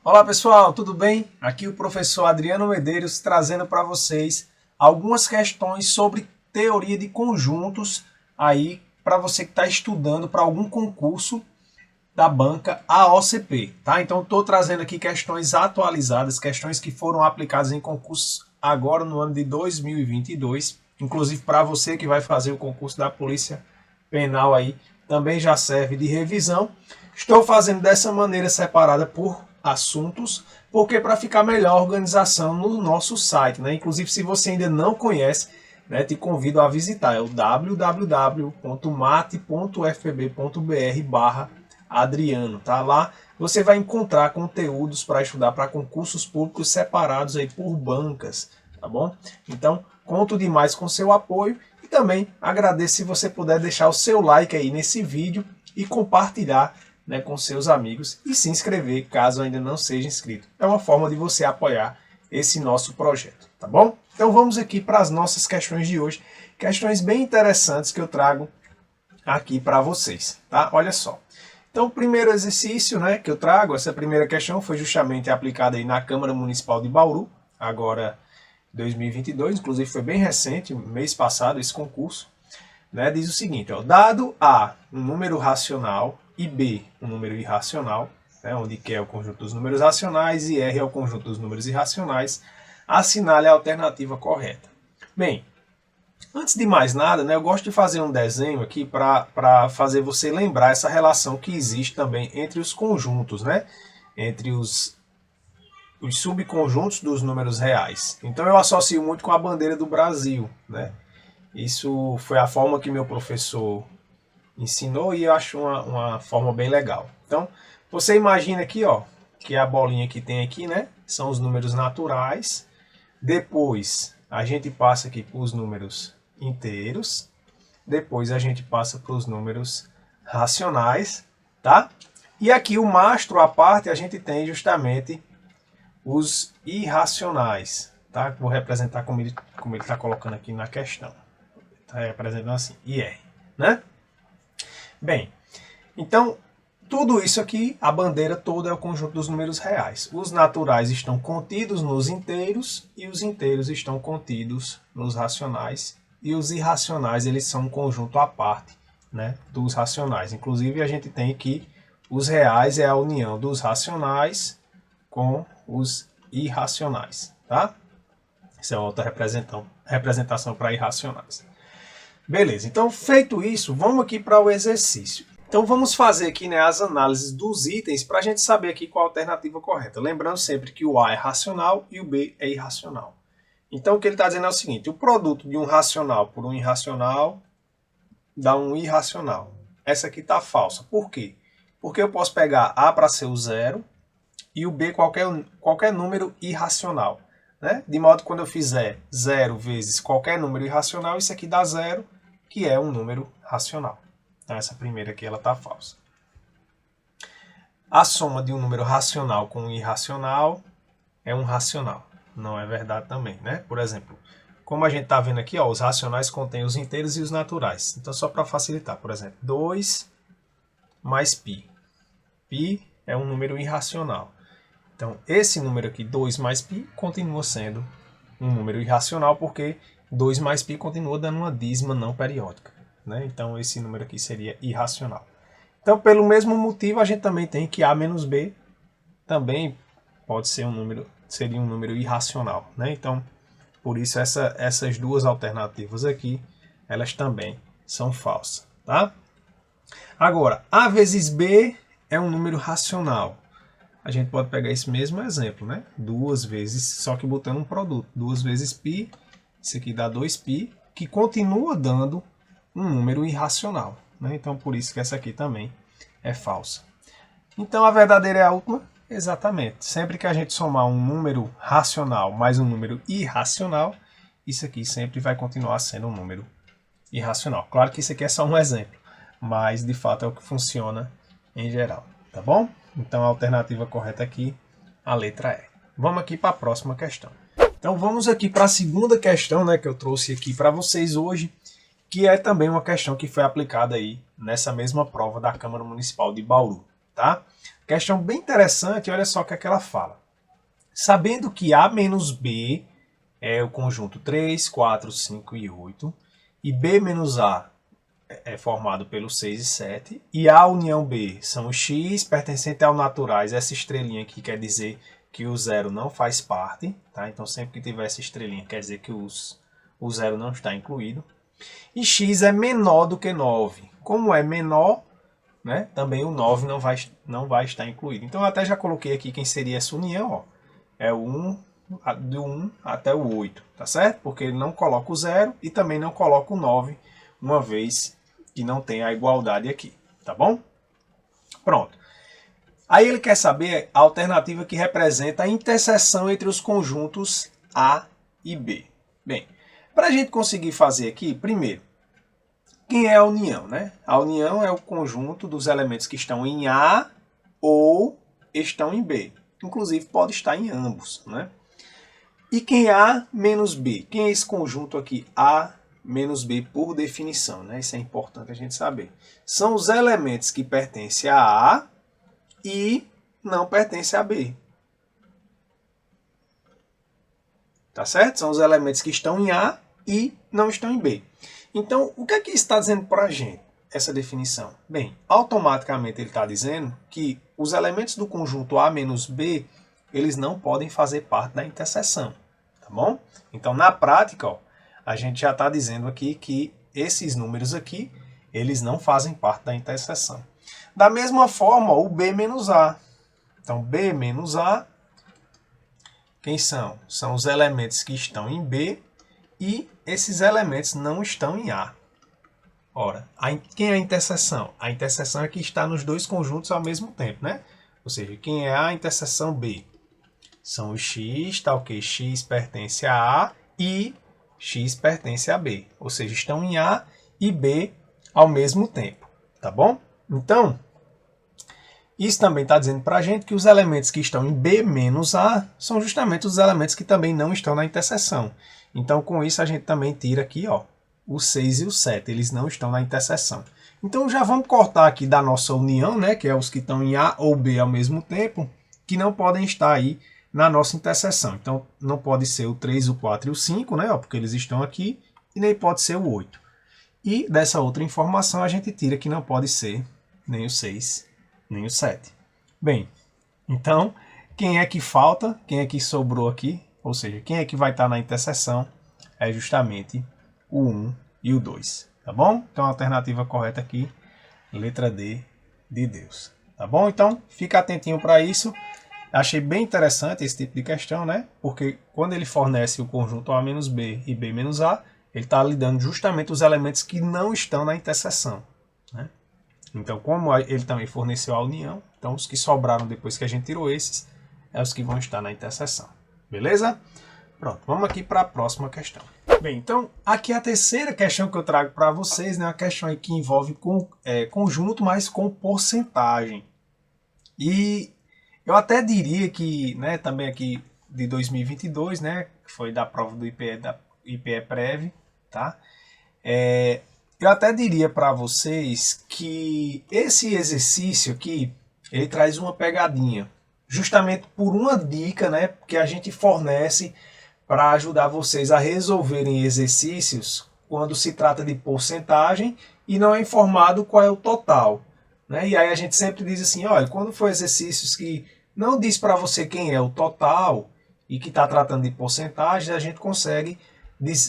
Olá pessoal, tudo bem? Aqui o professor Adriano Medeiros trazendo para vocês algumas questões sobre teoria de conjuntos aí para você que está estudando para algum concurso da banca AOCP, tá? Então estou trazendo aqui questões atualizadas, questões que foram aplicadas em concursos agora no ano de 2022, inclusive para você que vai fazer o concurso da Polícia Penal aí, também já serve de revisão. Estou fazendo dessa maneira separada por assuntos, porque para ficar melhor a organização no nosso site, né? Inclusive, se você ainda não conhece, né, te convido a visitar, é o www.mate.fpb.br/Adriano, tá? Lá você vai encontrar conteúdos para estudar para concursos públicos separados aí por bancas, tá bom? Então, conto demais com seu apoio e também agradeço se você puder deixar o seu like aí nesse vídeo e compartilhar, né, com seus amigos e se inscrever caso ainda não seja inscrito. É uma forma de você apoiar esse nosso projeto, tá bom? Então vamos aqui para as nossas questões de hoje, questões bem interessantes que eu trago aqui para vocês, tá? Olha só. Então o primeiro exercício, né, que eu trago, essa primeira questão foi justamente aplicada aí na Câmara Municipal de Bauru, agora 2022, inclusive foi bem recente, mês passado esse concurso, né? Diz o seguinte, ó, dado A um número racional e B um número irracional, né, onde Q é o conjunto dos números racionais e R é o conjunto dos números irracionais, assinale a alternativa correta. Bem, antes de mais nada, né, eu gosto de fazer um desenho aqui para fazer você lembrar essa relação que existe também entre os conjuntos, né, entre os subconjuntos dos números reais. Então eu associo muito com a bandeira do Brasil, né? Isso foi a forma que meu professor ensinou e eu acho uma forma bem legal. Então, você imagina aqui, ó, que a bolinha que tem aqui, né, são os números naturais. Depois, a gente passa aqui para os números inteiros. Depois, a gente passa para os números racionais, tá? E aqui o mastro à parte, a gente tem justamente os irracionais, tá? Vou representar como ele está colocando aqui na questão. Está representando assim, IR, né? Bem, então, tudo isso aqui, a bandeira toda é o conjunto dos números reais. Os naturais estão contidos nos inteiros e os inteiros estão contidos nos racionais. E os irracionais, eles são um conjunto à parte, né, dos racionais. Inclusive, a gente tem que os reais é a união dos racionais com os irracionais, tá? Essa é outra representação para irracionais. Beleza, então feito isso, vamos aqui para o exercício. Então vamos fazer aqui, né, as análises dos itens para a gente saber aqui qual a alternativa correta. Lembrando sempre que o A é racional e o B é irracional. Então o que ele está dizendo é o seguinte, o produto de um racional por um irracional dá um irracional. Essa aqui está falsa. Por quê? Porque eu posso pegar A para ser o zero e o B qualquer número irracional, né? De modo que quando eu fizer 0 vezes qualquer número irracional, isso aqui dá 0, que é um número racional. Então essa primeira aqui ela está falsa. A soma de um número racional com um irracional é um racional. Não é verdade também, né? Por exemplo, como a gente está vendo aqui, ó, os racionais contêm os inteiros e os naturais. Então só para facilitar, por exemplo, 2 mais π. Π é um número irracional. Então, esse número aqui, 2 mais π, continua sendo um número irracional, porque 2 mais π continua dando uma dízima não periódica, né? Então, esse número aqui seria irracional. Então, pelo mesmo motivo, a gente também tem que A menos B também pode ser seria um número irracional, né? Então, por isso, essas duas alternativas aqui, elas também são falsas, tá? Agora, A vezes B é um número racional. A gente pode pegar esse mesmo exemplo, né? 2 vezes, só que botando um produto. 2 vezes π, isso aqui dá 2π, que continua dando um número irracional, né? Então, por isso que essa aqui também é falsa. Então, a verdadeira é a última? Exatamente. Sempre que a gente somar um número racional mais um número irracional, isso aqui sempre vai continuar sendo um número irracional. Claro que isso aqui é só um exemplo, mas, de fato, é o que funciona em geral, tá bom? Então a alternativa correta aqui, a letra E. Vamos aqui para a próxima questão. Então vamos aqui para a segunda questão, né, que eu trouxe aqui para vocês hoje, que é também uma questão que foi aplicada aí nessa mesma prova da Câmara Municipal de Bauru, tá? A Questão bem interessante, olha só o que é que ela fala. Sabendo que A menos B é o conjunto 3, 4, 5 e 8, e B menos A é formado pelo 6 e 7, e A união B são os X pertencente ao naturais, essa estrelinha aqui quer dizer que o zero não faz parte, tá? Então sempre que tiver essa estrelinha quer dizer que o zero não está incluído. E X é menor do que 9. Como é menor, né, também o 9 não vai estar incluído. Então eu até já coloquei aqui quem seria essa união, ó. É o 1, do 1 até o 8, tá certo? Porque ele não coloca o 0 e também não coloca o 9, uma vez que não tem a igualdade aqui, tá bom? Pronto. Aí ele quer saber a alternativa que representa a interseção entre os conjuntos A e B. Bem, para a gente conseguir fazer aqui, primeiro, quem é a união, né? A união é o conjunto dos elementos que estão em A ou estão em B. Inclusive pode estar em ambos, né? E quem é A menos B? Quem é esse conjunto aqui? A menos B por definição, né? Isso é importante a gente saber. São os elementos que pertencem a A e não pertencem a B. Tá certo? São os elementos que estão em A e não estão em B. Então, o que é que isso está dizendo para a gente, essa definição? Bem, automaticamente ele está dizendo que os elementos do conjunto A menos B, eles não podem fazer parte da interseção, tá bom? Então, na prática, ó, a gente já está dizendo aqui que esses números aqui, eles não fazem parte da interseção. Da mesma forma, o B menos A. Então, B menos A, quem são? São os elementos que estão em B e esses elementos não estão em A. Ora, quem é a interseção? A interseção é que está nos dois conjuntos ao mesmo tempo, né? Ou seja, quem é A interseção B? São os X, tá ok? X pertence a A e X pertence a B. Ou seja, estão em A e B ao mesmo tempo, tá bom? Então, isso também está dizendo para a gente que os elementos que estão em B menos A são justamente os elementos que também não estão na interseção. Então, com isso, a gente também tira aqui, ó, o 6 e o 7. Eles não estão na interseção. Então, já vamos cortar aqui da nossa união, né, que é os que estão em A ou B ao mesmo tempo, que não podem estar aí na nossa interseção. Então, não pode ser o 3, o 4 e o 5, né, ó, porque eles estão aqui, e nem pode ser o 8. E dessa outra informação, a gente tira que não pode ser nem o 6, nem o 7. Bem, então, quem é que falta? Quem é que sobrou aqui? Ou seja, quem é que vai estar na interseção é justamente o 1 e o 2, tá bom? Então a alternativa correta aqui, letra D de Deus, tá bom? Então fica atentinho para isso. Achei bem interessante esse tipo de questão, né? Porque quando ele fornece o conjunto A menos B e B menos A, ele está lidando justamente os elementos que não estão na interseção, né? Então, como ele também forneceu a união, então os que sobraram depois que a gente tirou esses, é os que vão estar na interseção. Beleza? Pronto, vamos aqui para a próxima questão. Bem, então, aqui a terceira questão que eu trago para vocês, né, uma questão aí que envolve conjunto, mas com porcentagem. E eu até diria que, né, também aqui de 2022, né, que foi da prova do IPE Prev, tá? Eu até diria para vocês que esse exercício aqui, ele traz uma pegadinha, justamente por uma dica, né, que a gente fornece para ajudar vocês a resolverem exercícios quando se trata de porcentagem e não é informado qual é o total, né? E aí a gente sempre diz assim, olha, quando for exercícios que não diz para você quem é o total e que está tratando de porcentagem, a gente consegue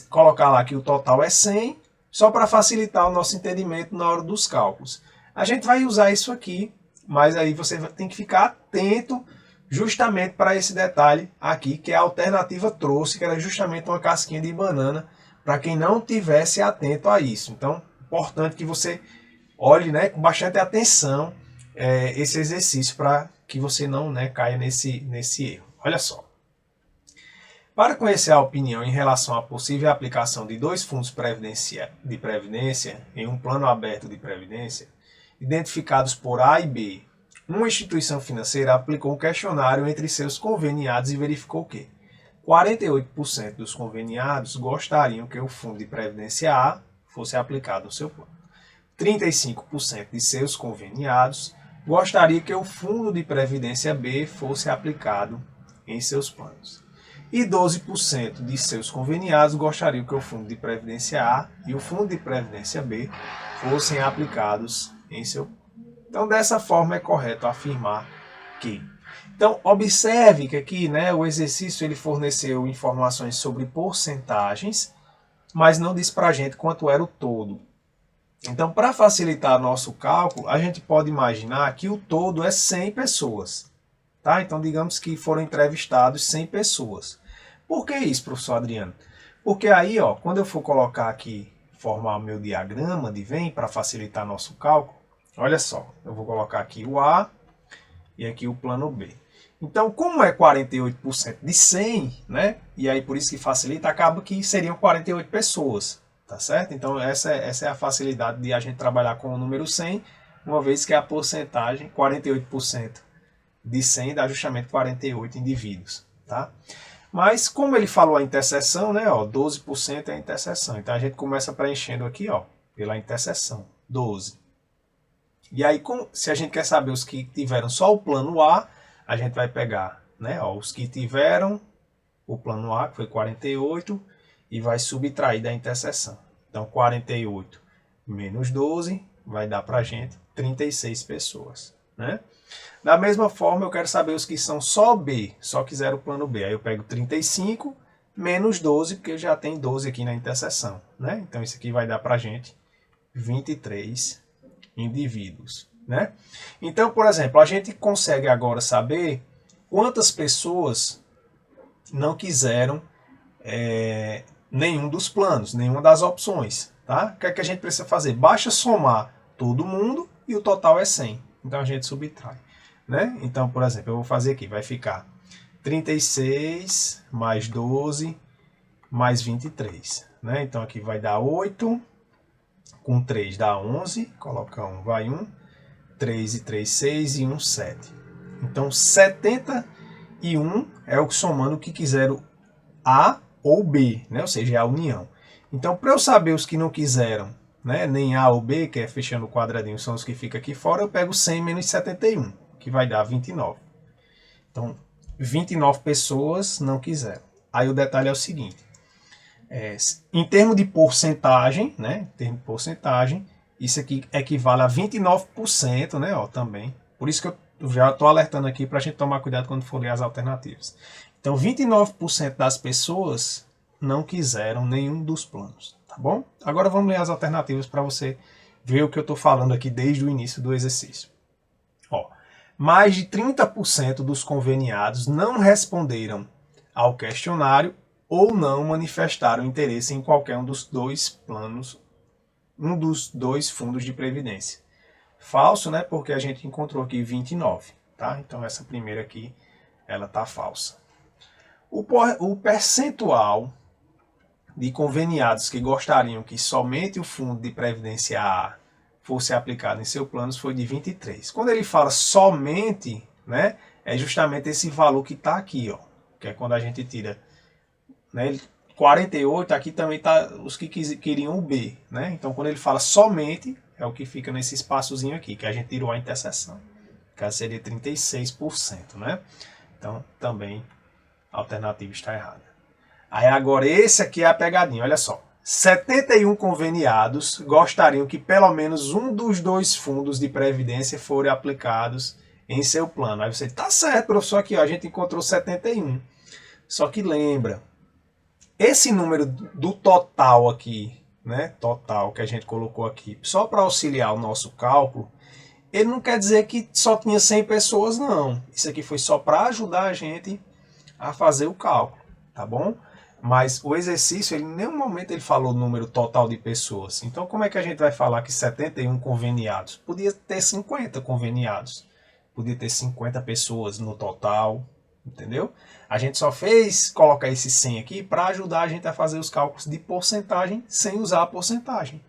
colocar lá que o total é 100, só para facilitar o nosso entendimento na hora dos cálculos. A gente vai usar isso aqui, mas aí você tem que ficar atento justamente para esse detalhe aqui, que a alternativa trouxe, que era justamente uma casquinha de banana, para quem não tivesse atento a isso. Então, importante que você olhe, né, com bastante atenção esse exercício, para que você não, né, caia nesse erro. Olha só. Para conhecer a opinião em relação à possível aplicação de dois fundos de previdência em um plano aberto de previdência, identificados por A e B, uma instituição financeira aplicou um questionário entre seus conveniados e verificou que 48% dos conveniados gostariam que o fundo de previdência A fosse aplicado no seu plano. 35% de seus conveniados gostaria que o fundo de previdência B fosse aplicado em seus planos. E 12% de seus conveniados gostariam que o fundo de previdência A e o fundo de previdência B fossem aplicados em seu plano. Então, dessa forma, é correto afirmar que. Então, observe que aqui, né, o exercício ele forneceu informações sobre porcentagens, mas não disse para a gente quanto era o todo. Então, para facilitar nosso cálculo, a gente pode imaginar que o todo é 100 pessoas. Tá? Então, digamos que foram entrevistados 100 pessoas. Por que isso, professor Adriano? Porque aí, ó, quando eu for colocar aqui, formar o meu diagrama de Venn para facilitar nosso cálculo, olha só, eu vou colocar aqui o A e aqui o plano B. Então, como é 48% de 100, né? E aí por isso que facilita, acaba que seriam 48 pessoas, tá certo? Então, essa é a facilidade de a gente trabalhar com o número 100, uma vez que a porcentagem, 48% de 100 dá justamente 48 indivíduos, tá? Mas como ele falou a interseção, né, ó, 12% é a interseção. Então a gente começa preenchendo aqui, ó, pela interseção, 12. E aí, se a gente quer saber os que tiveram só o plano A, a gente vai pegar, né, ó, os que tiveram o plano A, que foi 48, e vai subtrair da interseção. Então 48 menos 12 vai dar pra gente 36 pessoas, né? Da mesma forma, eu quero saber os que são só B, só quiseram o plano B. Aí eu pego 35 menos 12, porque já tem 12 aqui na interseção, né? Então isso aqui vai dar pra gente 23 indivíduos, né? Então, por exemplo, a gente consegue agora saber quantas pessoas não quiseram nenhum dos planos, nenhuma das opções, tá? O que é que a gente precisa fazer? Basta somar todo mundo e o total é 100. Então a gente subtrai, né? Então, por exemplo, eu vou fazer aqui, vai ficar 36 mais 12 mais 23, né? Então aqui vai dar 8, com 3 dá 11, coloca 1, vai 1, 3 e 3, 6 e 1, 7. Então 71 é o que somando o que quiseram A ou B, né? Ou seja, é a união. Então, para eu saber os que não quiseram, né, nem A ou B, que é fechando o quadradinho, são os que ficam aqui fora, eu pego 100 menos 71, que vai dar 29. Então, 29 pessoas não quiseram. Aí o detalhe é o seguinte, em termos de porcentagem, né, em termos de porcentagem, isso aqui equivale a 29%, né, ó, também. Por isso que eu já estou alertando aqui para a gente tomar cuidado quando for ler as alternativas. Então, 29% das pessoas não quiseram nenhum dos planos, tá bom? Agora vamos ler as alternativas para você ver o que eu estou falando aqui desde o início do exercício. Ó, mais de 30% dos conveniados não responderam ao questionário ou não manifestaram interesse em qualquer um dos dois planos, um dos dois fundos de previdência. Falso, né? Porque a gente encontrou aqui 29, tá? Então essa primeira aqui, ela tá falsa. O percentual de conveniados que gostariam que somente o fundo de previdência A fosse aplicado em seus planos foi de 23. Quando ele fala somente, né, é justamente esse valor que está aqui, ó, que é quando a gente tira, né, 48, aqui também está os que queriam o B, né? Então quando ele fala somente, é o que fica nesse espaçozinho aqui, que a gente tirou a interseção, que seria 36%, né? Então também a alternativa está errada. Aí agora esse aqui é a pegadinha, olha só. 71 conveniados gostariam que pelo menos um dos dois fundos de previdência forem aplicados em seu plano. Aí você, tá certo, professor, aqui ó, a gente encontrou 71. Só que lembra, esse número do total aqui, né, total que a gente colocou aqui, só para auxiliar o nosso cálculo, ele não quer dizer que só tinha 100 pessoas, não. Isso aqui foi só para ajudar a gente a fazer o cálculo, tá bom? Mas o exercício, ele, em nenhum momento ele falou o número total de pessoas. Então, como é que a gente vai falar que 71 conveniados? Podia ter 50 conveniados. Podia ter 50 pessoas no total, entendeu? A gente só fez colocar esse 100 aqui para ajudar a gente a fazer os cálculos de porcentagem sem usar a porcentagem.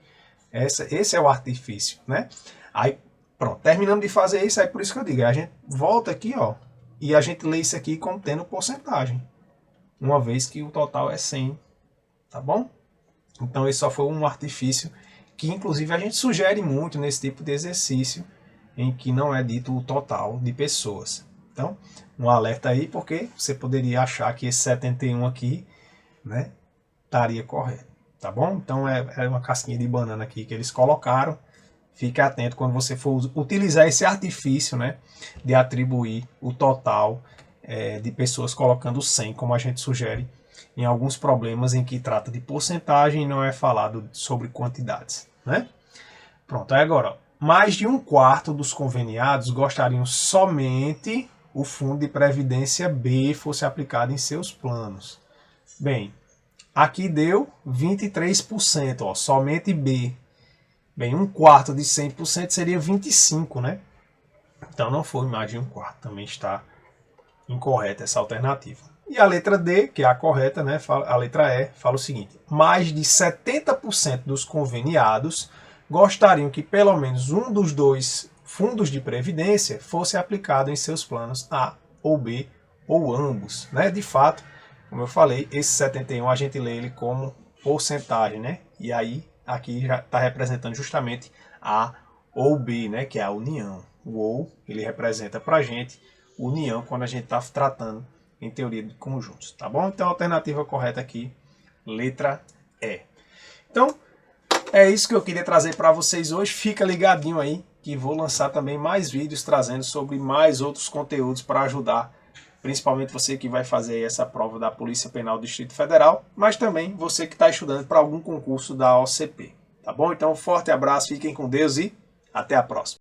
Esse é o artifício, né? Aí, pronto, terminamos de fazer isso, aí por isso que eu digo, a gente volta aqui, ó, e a gente lê isso aqui contendo porcentagem, uma vez que o total é 100, tá bom? Então esse só foi um artifício que inclusive a gente sugere muito nesse tipo de exercício, em que não é dito o total de pessoas. Então, um alerta aí, porque você poderia achar que esse 71 aqui, né, estaria correto, tá bom? Então é uma casquinha de banana aqui que eles colocaram. Fique atento quando você for utilizar esse artifício, né, de atribuir o total de pessoas colocando 100, como a gente sugere em alguns problemas em que trata de porcentagem e não é falado sobre quantidades, né? Pronto, aí agora, ó, mais de 1/4 dos conveniados gostariam somente o fundo de previdência B fosse aplicado em seus planos. Bem, aqui deu 23%, ó, somente B. Bem, 1/4 de 100% seria 25, né? Então não foi mais de 1/4, também está incorreta essa alternativa. E a letra D, que é a correta, né? A letra E, fala o seguinte: mais de 70% dos conveniados gostariam que pelo menos um dos dois fundos de previdência fosse aplicado em seus planos A ou B ou ambos, né? De fato, como eu falei, esse 71 a gente lê ele como porcentagem, né? E aí aqui já está representando justamente A ou B, né? Que é a união. O ou ele representa para a gente união quando a gente está tratando em teoria de conjuntos, tá bom? Então a alternativa correta aqui, letra E. Então é isso que eu queria trazer para vocês hoje. Fica ligadinho aí que vou lançar também mais vídeos trazendo sobre mais outros conteúdos para ajudar, principalmente você que vai fazer essa prova da Polícia Penal do Distrito Federal, mas também você que está estudando para algum concurso da OCP, tá bom? Então um forte abraço, fiquem com Deus e até a próxima.